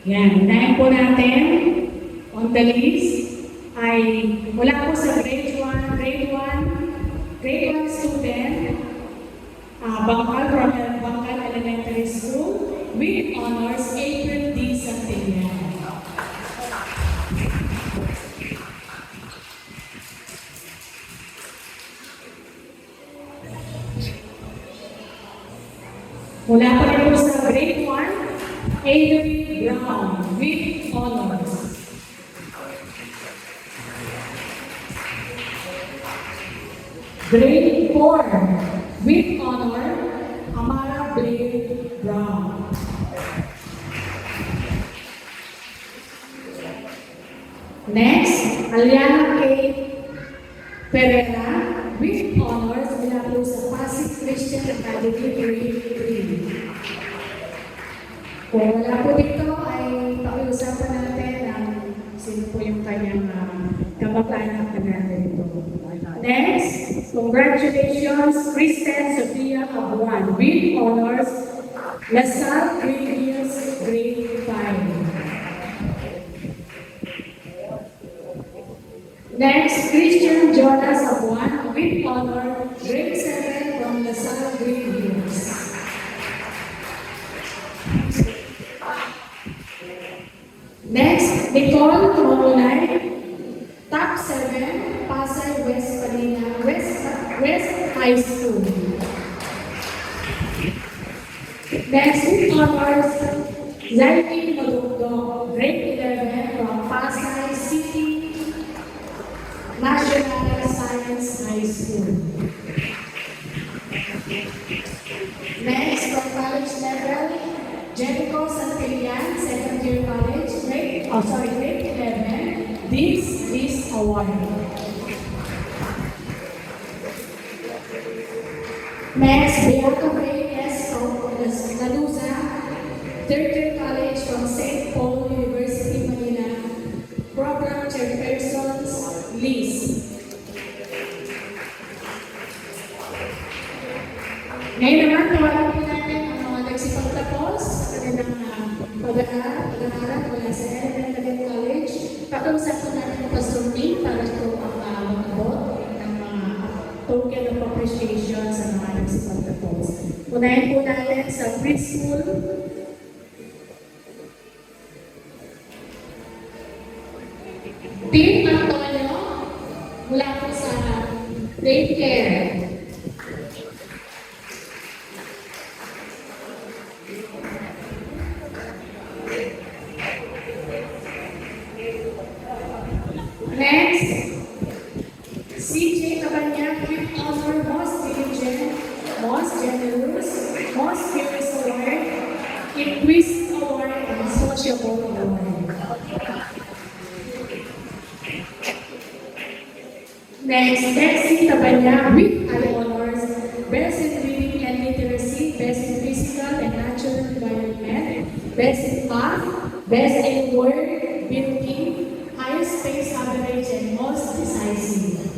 Yan, unahin po natin on the list ay mula po sa grade 1 student, Bangkal Elementary School with honors, April D. Santillan. Mula pa rin po sa grade 1, Avery Brown with honors. Grade 4 with honor, Amara Blair Brown. Next, Aliana K. Pereira with honors mula po sa Pasig Christian Academy Grade 3. Kung wala po dito ay pakiusapan natin ang sino po yung kanyang kamag-anak na natin ito. Next, congratulations, Kristen Sofia Abuan with honors, Lasal Gradius Grade 5. Next, Christian Jonas Abuan with honor, Grade 7 from Lasal Gradius. Next, Nicole Maulay, Top 7, Pasay West Palina, West High School. Next, with honors, Zaidi Madugdog, Grade 11 from Pasay City National Science High School. Next, from college level, Jericho Santillan, Second Year College, Grade 11, this award. Next, Beato Reyes from Laluza, Third Year College from St. Paul University, Manila, Program Chairpersons, Liz. Ngayon naman, tawagan po natin ang mga nagsipagtapos sa kanilang pag-aaral mula sa Elementary College. Pakiusap po natin ang Pastor Lee para po ang mag-abot ng mga token of appreciation sa mga nagsipagtapos. Unahin po natin sa preschool. Team Antonio, mula po sa daycare. Next, CJ Cabanya with honor, most diligent, most generous, most curious award, Inquis Award, and Sociable Award. Next, Betsy Cabanya with high honors, Best in Reading and Literacy, Best in Physical and Natural Environment, Best in Math, Best in Word Building, highest space average, and most decisive.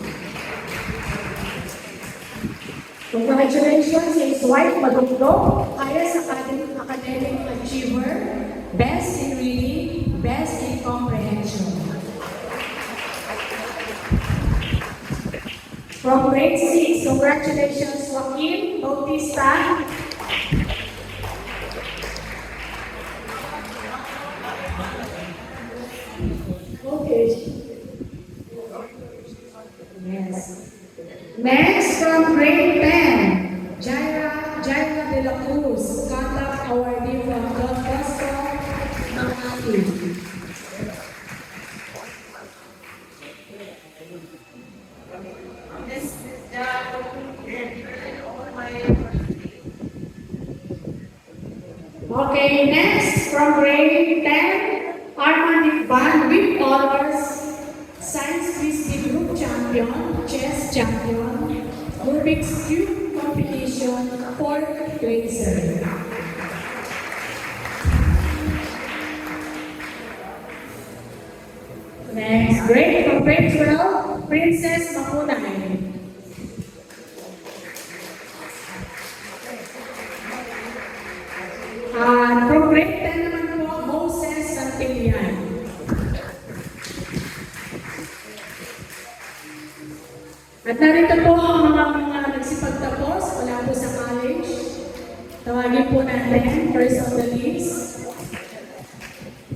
Congratulations, his wife Madugdog, highest academic achiever, best in reading, best in comprehension. From grade 6, congratulations, Joaquin Bautista. Okay. Yes. Next, from grade 10, Jaira de la Cruz, conduct awardee from Don Bosco, Makati. Okay, next, from grade 10, Armand Van with honors, Science Frisbee Group Champion, Chess Champion, Rubik's Cube Competition, 4th placer. Next, grade from grade 12, Princess Mapunay. From grade 10 naman po, Moses narito po ang mga nagsipagtapos wala po sa college. Tawagin po natin, first on the list.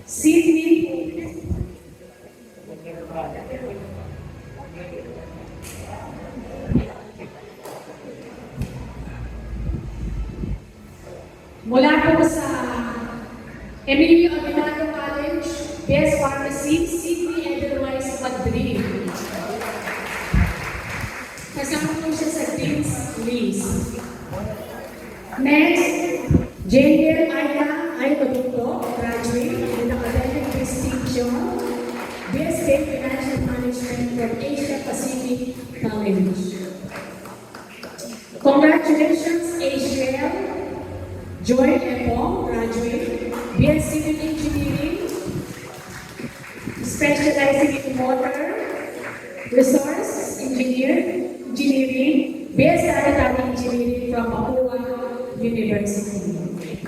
Sydney. Mula po sa Emilio Aguinaldo College, BS Pharmacy, Sydney Edelweiss Madrid. Kasama po siya sa Dean's List. Next, J.L. Ay Badunto, graduate with academic distinction, BSc Financial Management from Asia Pacific College. Congratulations, Asiel Joy Epong, graduate, BS Civil Engineering, specializing in water, resource engineering, BS Sanitary Engineering from Papua University.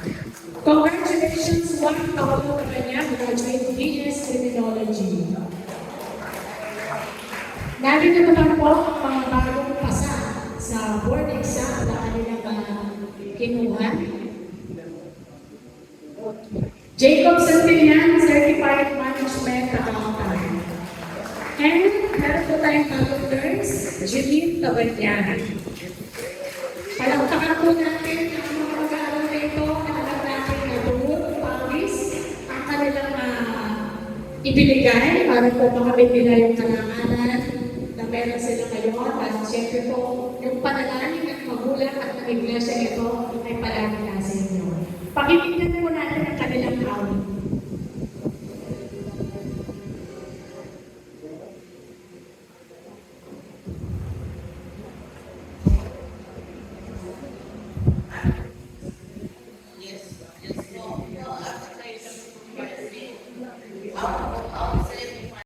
Congratulations, Juan Paulo Cabanya, graduate, BS Criminology. Narito naman po ang mga bagong pasa sa board exam na kanilang kinuha. Jacob Santillan, Certified Management Accountant. And meron po tayong bagong nurse, Jeline Tabanyan. Palakpakan po natin ang mga mag-aaral nito, anak natin na Duhut, Paris, ang kanilang ibinigay para po makamit nila yung kalanganan na meron sila ngayon. At siyempre po, yung panalangin at magulang at ng iglesia ito ay palagi